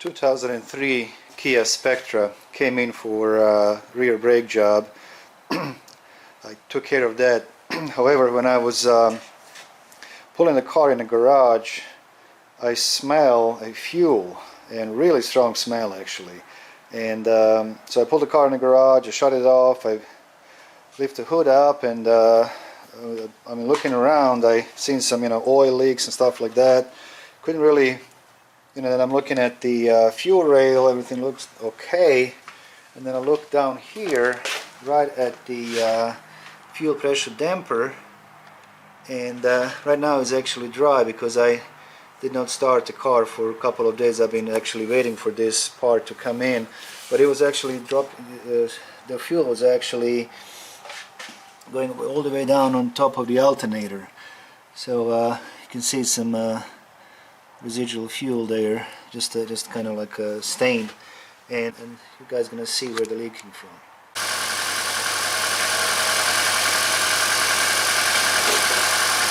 2003 Kia Spectra came in for a rear brake job. I took care of that. However, when I was pulling the car in the garage, I smell a fuel, and really strong smell actually. And so I pulled the car in the garage, I shut it off, I lift the hood up, and I mean, looking around, I seen some oil leaks and stuff like that. Couldn't really, then I'm looking at the fuel rail, everything looks okay, and then I look down here right at the fuel pressure damper, and right now it's actually dry because I did not start the car for a couple of days. I've been actually waiting for this part to come in, but it was actually the fuel was actually going all the way down on top of the alternator. So you can see some residual fuel there, just kind of like stained, and you guys gonna see where they're leaking from.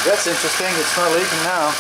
That's interesting, it's not leaking now.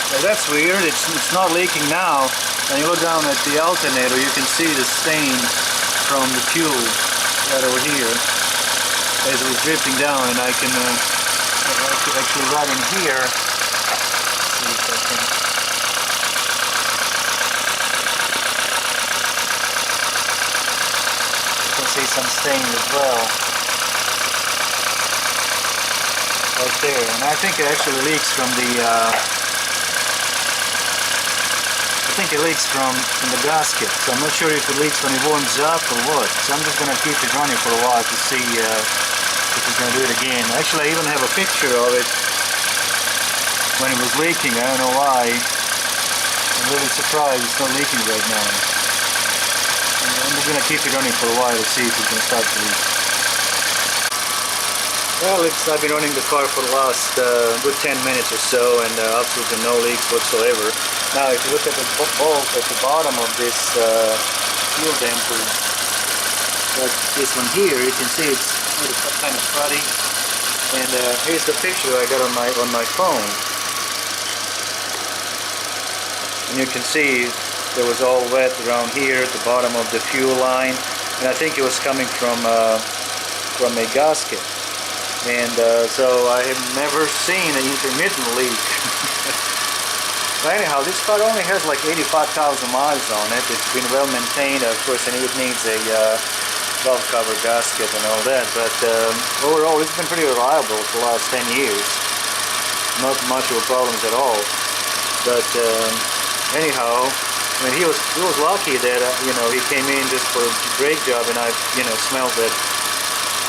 Well, that's weird, it's not leaking now. When you look down at the alternator, you can see the stain from the fuel right over here as it was dripping down, and I can actually right in here, see if I can, you can see some stain as well right there, and I think it actually leaks from the gasket, so I'm not sure if it leaks when it warms up or what. So I'm just going to keep it running for a while to see if it's going to do it again. Actually, I even have a picture of it when it was leaking. I don't know why. I'm really surprised it's not leaking right now. And I'm just going to keep it running for a while to see if it's going to start to leak. Well, I've been running the car for the last good 10 minutes or so, and absolutely no leaks whatsoever. Now, if you look at the bolt at the bottom of this fuel damper, like this one here, you can see it's kind of cruddy. And here's the picture I got on my phone. And you can see there was all wet around here at the bottom of the fuel line, and I think it was coming from a gasket. And so I have never seen an intermittent leak. But anyhow, this car only has like 85,000 miles on it. It's been well maintained, of course, and it needs a valve cover gasket and all that. But overall, it's been pretty reliable for the last 10 years. Not much of a problems at all. But anyhow, I mean, he was lucky that he came in just for a brake job, and I smelled that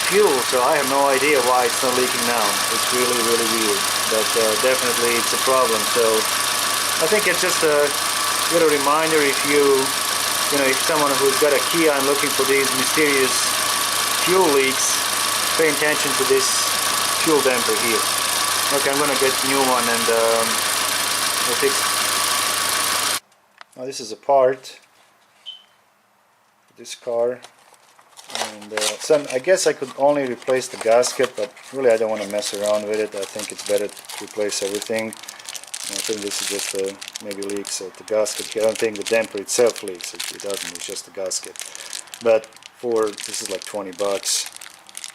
fuel, so I have no idea why it's not leaking now. It's really weird, but definitely it's a problem. So I think it's just a little reminder, if if someone who's got a Kia and looking for these mysterious fuel leaks, pay attention to this fuel damper here. Okay, I'm gonna get a new one and we'll fix it. Now this is a part for this car. And so I guess I could only replace the gasket, but really I don't want to mess around with it. I think it's better to replace everything. And I think this is just maybe leaks at the gasket here. I don't think the damper itself leaks. It doesn't. It's just the gasket. But this is like 20 bucks,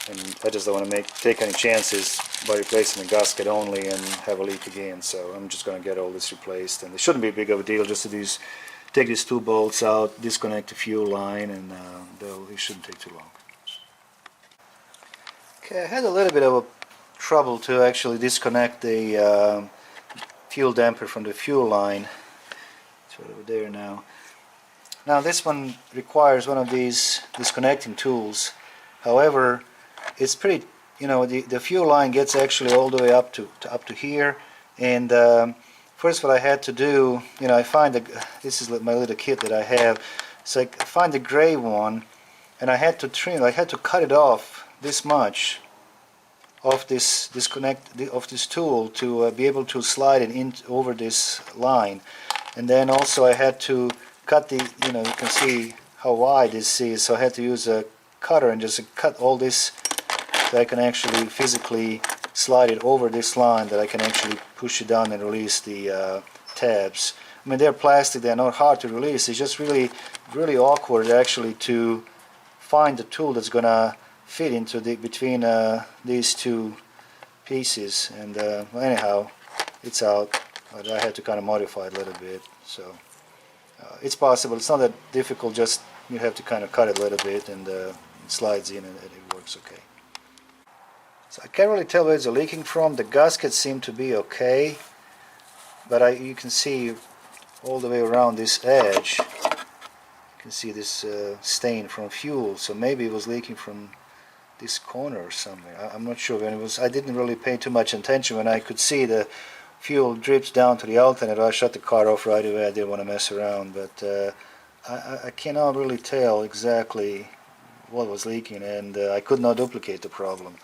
and I just don't want to take any chances by replacing the gasket only and have a leak again. So I'm just going to get all this replaced, and it shouldn't be big of a deal. Just to take these two bolts out, disconnect the fuel line, and it shouldn't take too long. Okay, I had a little bit of trouble to actually disconnect the fuel damper from the fuel line. It's right over there now. Now this one requires one of these disconnecting tools. However, it's pretty you know, the fuel line gets actually all the way up to here. And first, what I had to do, you know, I find this is my little kit that I have. So I find the gray one, and I had to trim. I had to cut it off this much of this tool to be able to slide it in over this line. And then also I had to cut the, you know, you can see how wide this is, so I had to use a cutter and just cut all this so I can actually physically slide it over this line, that I can actually push it down and release the tabs. I mean, they're plastic, they're not hard to release. It's just really awkward actually to find the tool that's gonna fit into between these two pieces. And well, anyhow, it's out, but I had to kind of modify it a little bit. So it's possible. It's not that difficult. Just you have to kind of cut it a little bit, and it slides in, and it works okay. So I can't really tell where it's leaking from. The gaskets seem to be okay, but you can see all the way around this edge. You can see this stain from fuel. So maybe it was leaking from this corner or somewhere. I'm not sure when it was. I didn't really pay too much attention. When I could see the fuel drips down to the alternator, I shut the car off right away. I didn't want to mess around, but I cannot really tell exactly what was leaking, and I could not duplicate the problem.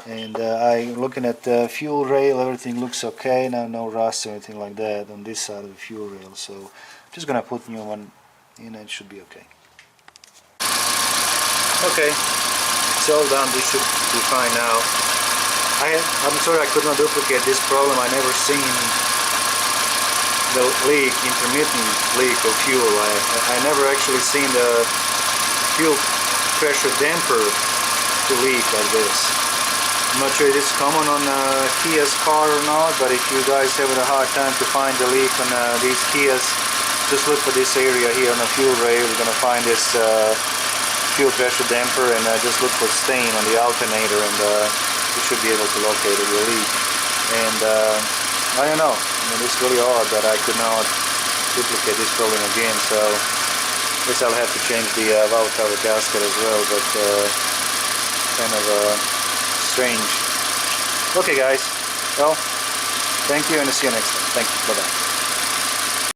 And I'm looking at the fuel rail. Everything looks okay. No rust or anything like that on this side of the fuel rail. So I'm just gonna put new one in, and it should be okay. Okay. It's all done. This should be fine now. I'm sorry I could not duplicate this problem. I never seen the leak, intermittent leak of fuel. I never actually seen the fuel pressure damper to leak like this. I'm not sure if it's common on Kia's car or not, but if you guys having a hard time to find the leak on these Kias, just look for this area here on the fuel rail. You're going to find this fuel pressure damper, and just look for stain on the alternator, and you should be able to locate it, your leak. And I don't know, I mean, it's really odd that I could not duplicate this problem again, so I guess I'll have to change the valve cover gasket as well, but kind of strange. Okay guys, well, thank you, and I'll see you next time. Thank you, bye-bye.